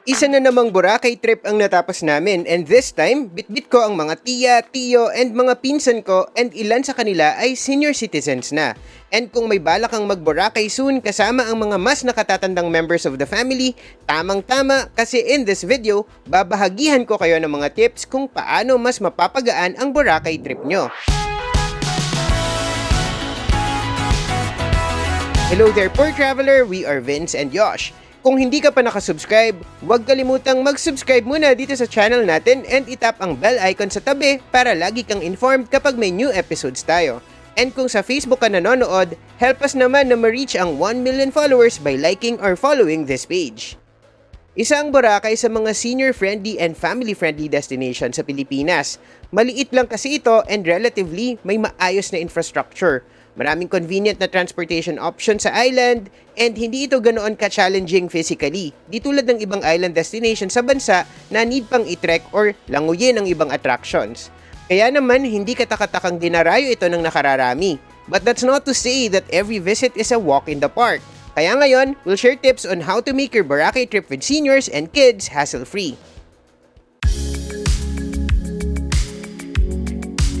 Isa na namang Boracay trip ang natapos namin and this time, bitbit ko ang mga tiya, tiyo and mga pinsan ko and ilan sa kanila ay senior citizens na. And kung may balak kang mag-Boracay soon kasama ang mga mas nakatatandang members of the family, tamang-tama kasi in this video, babahagihan ko kayo ng mga tips kung paano mas mapapagaan ang Boracay trip nyo. Hello there poor traveler, we are Vince and Josh. Kung hindi ka pa nakasubscribe, huwag kalimutang mag-subscribe muna dito sa channel natin and itap ang bell icon sa tabi para lagi kang informed kapag may new episodes tayo. And kung sa Facebook ka nanonood, help us naman na ma-reach ang 1 million followers by liking or following this page. Isa ang Boracay sa mga senior-friendly and family-friendly destination sa Pilipinas. Maliit lang kasi ito and relatively may maayos na infrastructure. Maraming convenient na transportation option sa island and hindi ito ganoon ka-challenging physically. Di tulad ng ibang island destination sa bansa na need pang i-trek or languyin ang ibang attractions. Kaya naman hindi katakatakang dinarayo ito ng nakararami. But that's not to say that every visit is a walk in the park. Kaya ngayon, we'll share tips on how to make your Boracay trip with seniors and kids hassle-free.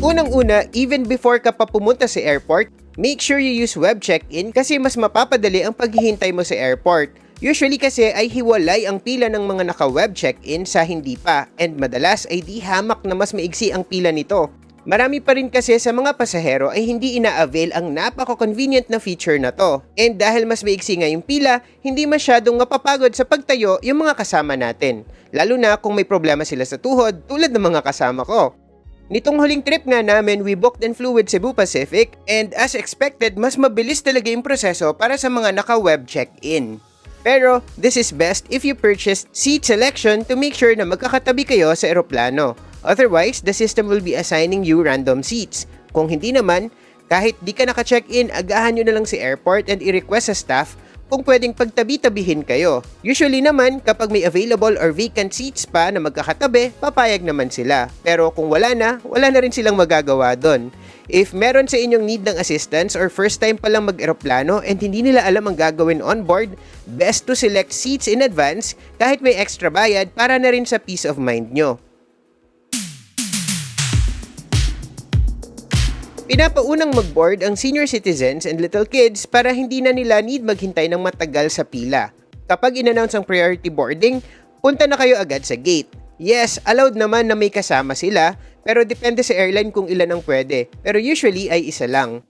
Unang-una, even before ka pa pumunta sa airport, make sure you use web check-in kasi mas mapapadali ang paghihintay mo sa airport. Usually kasi ay hiwalay ang pila ng mga naka-web check-in sa hindi pa and madalas ay di hamak na mas maigsi ang pila nito. Marami pa rin kasi sa mga pasahero ay hindi ina-avail ang napaka-convenient na feature na to. And dahil mas maigsi nga yung pila, hindi masyadong mapapagod sa pagtayo yung mga kasama natin. Lalo na kung may problema sila sa tuhod tulad ng mga kasama ko. Nitong huling trip nga namin, we booked and flew with Cebu Pacific and as expected, mas mabilis talaga yung proseso para sa mga naka-web check-in. Pero, this is best if you purchase seat selection to make sure na magkakatabi kayo sa eroplano. Otherwise, the system will be assigning you random seats. Kung hindi naman, kahit di ka naka-check-in, agahan nyo na lang si airport and i-request sa staff kung pwedeng pagtabi-tabihin kayo. Usually naman, kapag may available or vacant seats pa na magkakatabi, papayag naman sila. Pero kung wala na rin silang magagawa doon. If meron sa inyong need ng assistance or first time pa lang mag-eroplano and hindi nila alam ang gagawin on board, best to select seats in advance kahit may extra bayad para na rin sa peace of mind nyo. Pinapaunang mag-board ang senior citizens and little kids para hindi na nila need maghintay ng matagal sa pila. Kapag in-announce ang priority boarding, punta na kayo agad sa gate. Yes, allowed naman na may kasama sila, pero depende sa airline kung ilan ang pwede. Pero usually ay isa lang.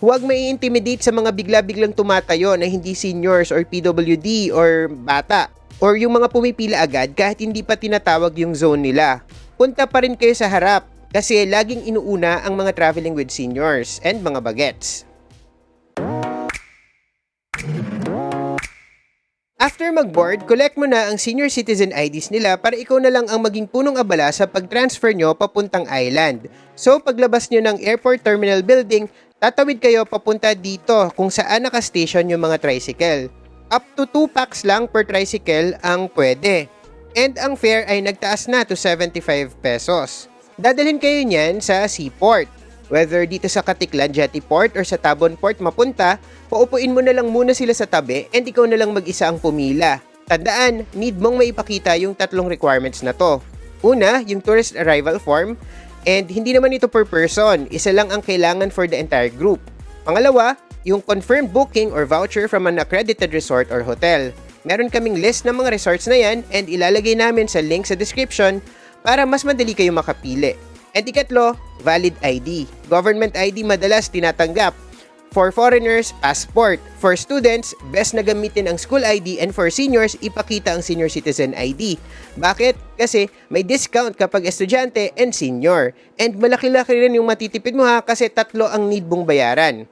Huwag mai-intimidate sa mga bigla-biglang tumatayo na hindi seniors or PWD or bata. Or yung mga pumipila agad kahit hindi pa tinatawag yung zone nila. Punta pa rin kayo sa harap. Kasi laging inuuna ang mga traveling with seniors and mga bagets. After mag-board, collect mo na ang senior citizen IDs nila para ikaw na lang ang maging punong abala sa pag-transfer nyo papuntang island. So paglabas nyo ng airport terminal building, tatawid kayo papunta dito kung saan naka-station yung mga tricycle. Up to 2 packs lang per tricycle ang pwede. And ang fare ay nagtaas na to 75 pesos. Dadalhin kayo niyan sa seaport. Whether dito sa Katiklan Jetty Port or sa Tabon Port mapunta, paupuin mo na lang muna sila sa tabi and ikaw na lang mag-isa ang pumila. Tandaan, need mong maipakita yung 3 requirements na to. Una, yung tourist arrival form, and hindi naman ito per person, isa lang ang kailangan for the entire group. Pangalawa, yung confirmed booking or voucher from an accredited resort or hotel. Meron kaming list ng mga resorts na yan and ilalagay namin sa link sa description para mas madali kayo makapili. And ikatlo, valid ID. Government ID madalas tinatanggap. For foreigners, passport. For students, best na gamitin ang school ID and for seniors, ipakita ang senior citizen ID. Bakit? Kasi may discount kapag estudyante and senior. And malaki-laki rin yung matitipid mo ha kasi 3 ang need mong bayaran.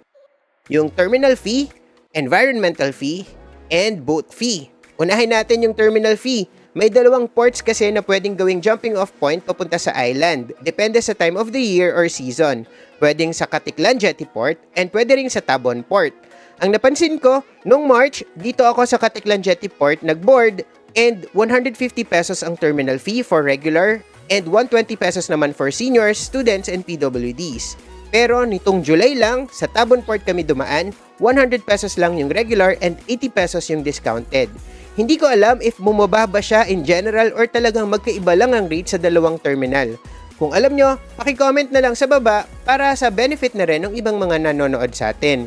Yung terminal fee, environmental fee, and boat fee. Unahin natin yung terminal fee. May 2 ports kasi na pwedeng gawing jumping off point papunta sa island. Depende sa time of the year or season. Pwedeng sa Katiklan Jetty Port and pwede rin sa Tabon Port. Ang napansin ko, nung March, dito ako sa Katiklan Jetty Port nag-board and 150 pesos ang terminal fee for regular and 120 pesos naman for seniors, students, and PWDs. Pero nitong July lang, sa Tabon Port kami dumaan, 100 pesos lang yung regular and 80 pesos yung discounted. Hindi ko alam if bumaba ba siya in general or talagang magkaiba lang ang rate sa dalawang terminal. Kung alam nyo, paki-comment na lang sa baba para sa benefit na rin ng ibang mga nanonood sa atin.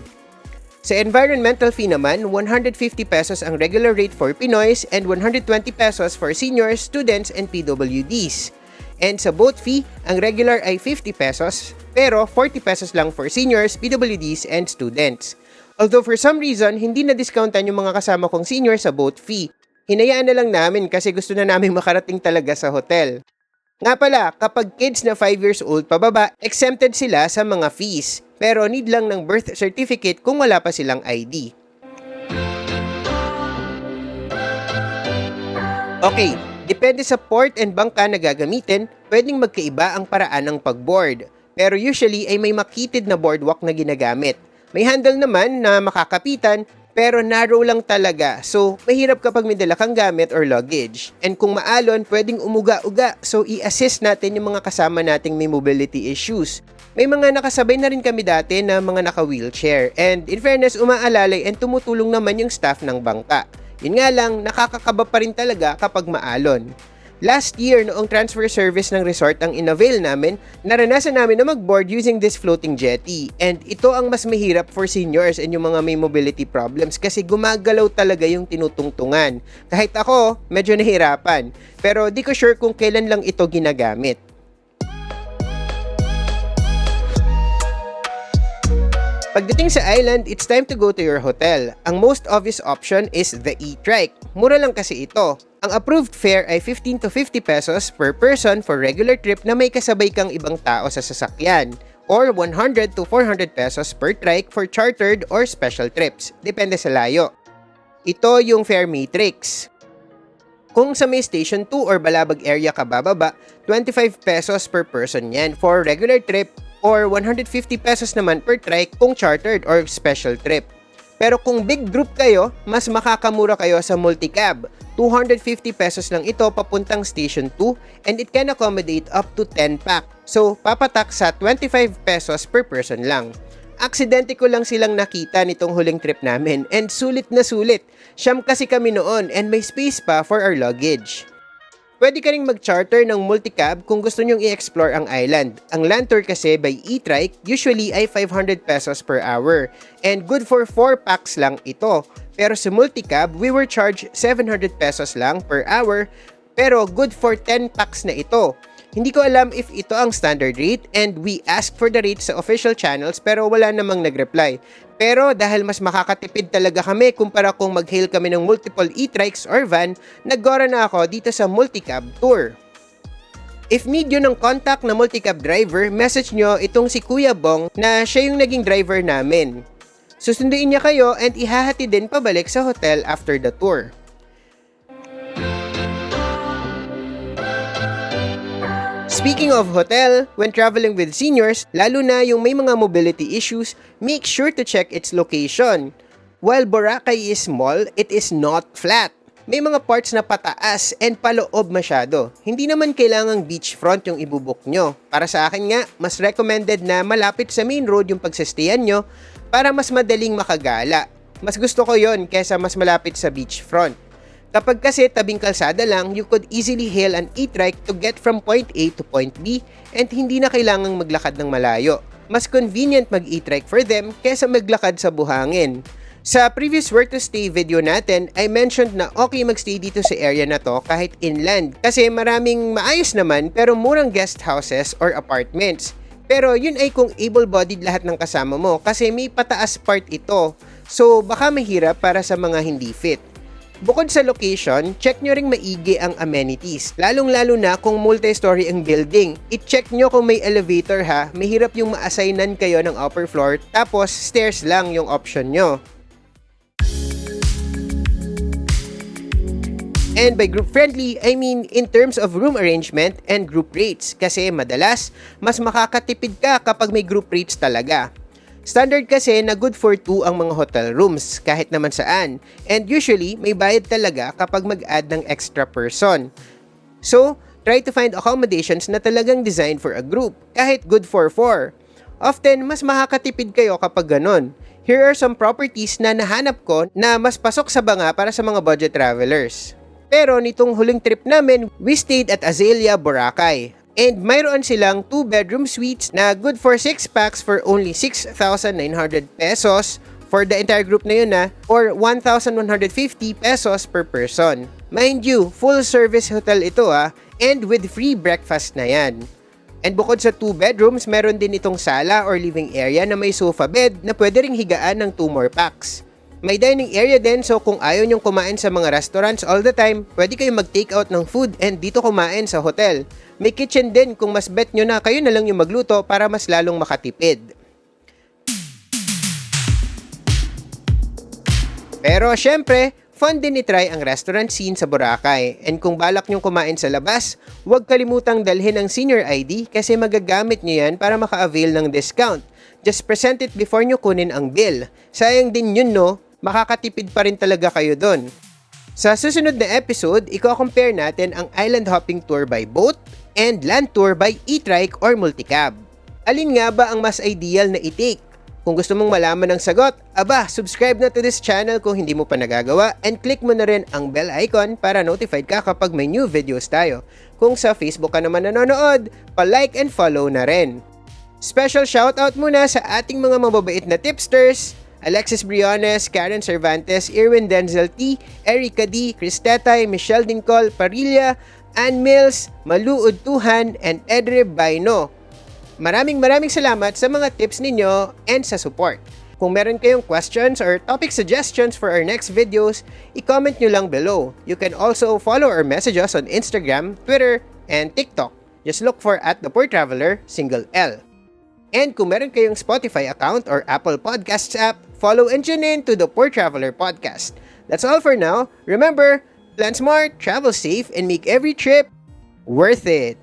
Sa environmental fee naman, 150 pesos ang regular rate for Pinoys and 120 pesos for seniors, students, and PWDs. And sa boat fee, ang regular ay 50 pesos, pero 40 pesos lang for seniors, PWDs, and students. Although for some reason, hindi na-discountan yung mga kasama kong senior sa boat fee. Hinayaan na lang namin kasi gusto na namin makarating talaga sa hotel. Nga pala, kapag kids na 5 years old pababa, exempted sila sa mga fees. Pero need lang ng birth certificate kung wala pa silang ID. Okay, depende sa port and bangka na gagamitin, pwedeng magkaiba ang paraan ng pag-board. Pero usually ay may makitid na boardwalk na ginagamit. May handle naman na makakapitan, pero narrow lang talaga. So, mahirap kapag may dala kang gamit or luggage. And kung maalon, pwedeng umuga-uga. So, i-assist natin yung mga kasama nating may mobility issues. May mga nakasabay na rin kami dati na mga naka-wheelchair. And in fairness, umaalalay and tumutulong naman yung staff ng bangka. Yun nga lang, nakakakaba pa rin talaga kapag maalon. Last year, noong transfer service ng resort ang inavail namin, naranasan namin na mag-board using this floating jetty. And ito ang mas mahirap for seniors and yung mga may mobility problems kasi gumagalaw talaga yung tinutungtungan. Kahit ako, medyo nahirapan. Pero di ko sure kung kailan lang ito ginagamit. Pagdating sa island, it's time to go to your hotel. Ang most obvious option is the e-trike. Mura lang kasi ito. Ang approved fare ay 15 to 50 pesos per person for regular trip na may kasabay kang ibang tao sa sasakyan. Or 100 to 400 pesos per trike for chartered or special trips. Depende sa layo. Ito yung fare matrix. Kung sa may Station 2 or Balabag area ka bababa, 25 pesos per person yan for regular trip or 150 pesos naman per trike kung chartered or special trip. Pero kung big group kayo, mas makakamura kayo sa multicab. 250 pesos lang ito papuntang Station 2 and it can accommodate up to 10 pack. So, papatak sa 25 pesos per person lang. Aksidente ko lang silang nakita nitong huling trip namin and sulit na sulit. Siyam kasi kami noon and may space pa for our luggage. Pwede ka ring mag-charter ng multicab kung gusto nyong i-explore ang island. Ang land tour kasi by e-trike usually ay 500 pesos per hour and good for 4 packs lang ito. Pero sa multicab, we were charged 700 pesos lang per hour pero good for 10 packs na ito. Hindi ko alam if ito ang standard rate and we asked for the rate sa official channels pero wala namang nag-reply. Pero dahil mas makakatipid talaga kami kumpara kung mag-hail kami ng multiple e-trikes or van, naggora na ako dito sa multicab tour. If need nyo ng contact na multicab driver, message nyo itong si Kuya Bong na siya yung naging driver namin. Susunduin niya kayo and ihahati din pabalik sa hotel after the tour. Speaking of hotel, when traveling with seniors, lalo na yung may mga mobility issues, make sure to check its location. While Boracay is small, it is not flat. May mga parts na pataas and paloob masyado. Hindi naman kailangang beachfront yung ibubuk nyo. Para sa akin nga, mas recommended na malapit sa main road yung pagsastayan nyo para mas madaling makagala. Mas gusto ko yon kesa mas malapit sa beachfront. Kapag kasi tabing kalsada lang, you could easily hail an e-trike to get from point A to point B and hindi na kailangang maglakad ng malayo. Mas convenient mag-e-trike for them kesa maglakad sa buhangin. Sa previous work to stay video natin, I mentioned na okay magstay dito sa area na to kahit inland kasi maraming maayos naman pero murang guest houses or apartments. Pero yun ay kung able-bodied lahat ng kasama mo kasi may pataas part ito. So baka mahirap para sa mga hindi fit. Bukod sa location, check nyo ring maigi ang amenities. Lalong-lalo na kung multi-story ang building. I-check nyo kung may elevator ha. Mahirap yung ma-assignan kayo ng upper floor tapos stairs lang yung option nyo. And by group friendly, I mean in terms of room arrangement and group rates kasi madalas, mas makakatipid ka kapag may group rates talaga. Standard kasi na good for 2 ang mga hotel rooms kahit naman saan and usually may bayad talaga kapag mag-add ng extra person. So, try to find accommodations na talagang designed for a group kahit good for 4. Often, mas makakatipid kayo kapag ganon. Here are some properties na nahanap ko na mas pasok sa banga para sa mga budget travelers. Pero nitong huling trip namin, we stayed at Azalea, Boracay. And mayroon silang 2-bedroom suites na good for 6 packs for only 6,900 pesos for the entire group na yun or 1,150 pesos per person. Mind you, full service hotel ito and with free breakfast na yan. And bukod sa 2 bedrooms, meron din itong sala or living area na may sofa bed na pwede ring higaan ng 2 more packs. May dining area din, so kung ayaw nyong kumain sa mga restaurants all the time, pwede kayong mag-take out ng food and dito kumain sa hotel. May kitchen din kung mas bet nyo na kayo na lang yung magluto para mas lalong makatipid. Pero syempre, fun din i-try ang restaurant scene sa Boracay. And kung balak nyong kumain sa labas, huwag kalimutang dalhin ang senior ID kasi magagamit nyo yan para maka-avail ng discount. Just present it before nyo kunin ang bill. Sayang din yun makakatipid pa rin talaga kayo dun. Sa susunod na episode, i-compare natin ang island hopping tour by boat and land tour by e-trike or multicab. Alin nga ba ang mas ideal na i-take? Kung gusto mong malaman ang sagot, subscribe na to this channel kung hindi mo pa nagagawa and click mo na rin ang bell icon para notified ka kapag may new videos tayo. Kung sa Facebook ka naman nanonood, pa-like and follow na rin. Special shoutout muna sa ating mga mababait na tipsters, Alexis Briones, Karen Cervantes, Irwin Denzel T, Erica D, Cristetay, Michelle Dincol, Parilla, Ann Mills, Maluud Tuhan, and Edre Baino. Maraming salamat sa mga tips ninyo and sa support. Kung meron kayong questions or topic suggestions for our next videos, i-comment nyo lang below. You can also follow or message us on Instagram, Twitter, and TikTok. Just look for @thepoortraveler, _L. And kung meron kayong Spotify account or Apple Podcasts app, follow and tune in to the Poor Traveler Podcast. That's all for now. Remember, plan smart, travel safe, and make every trip worth it.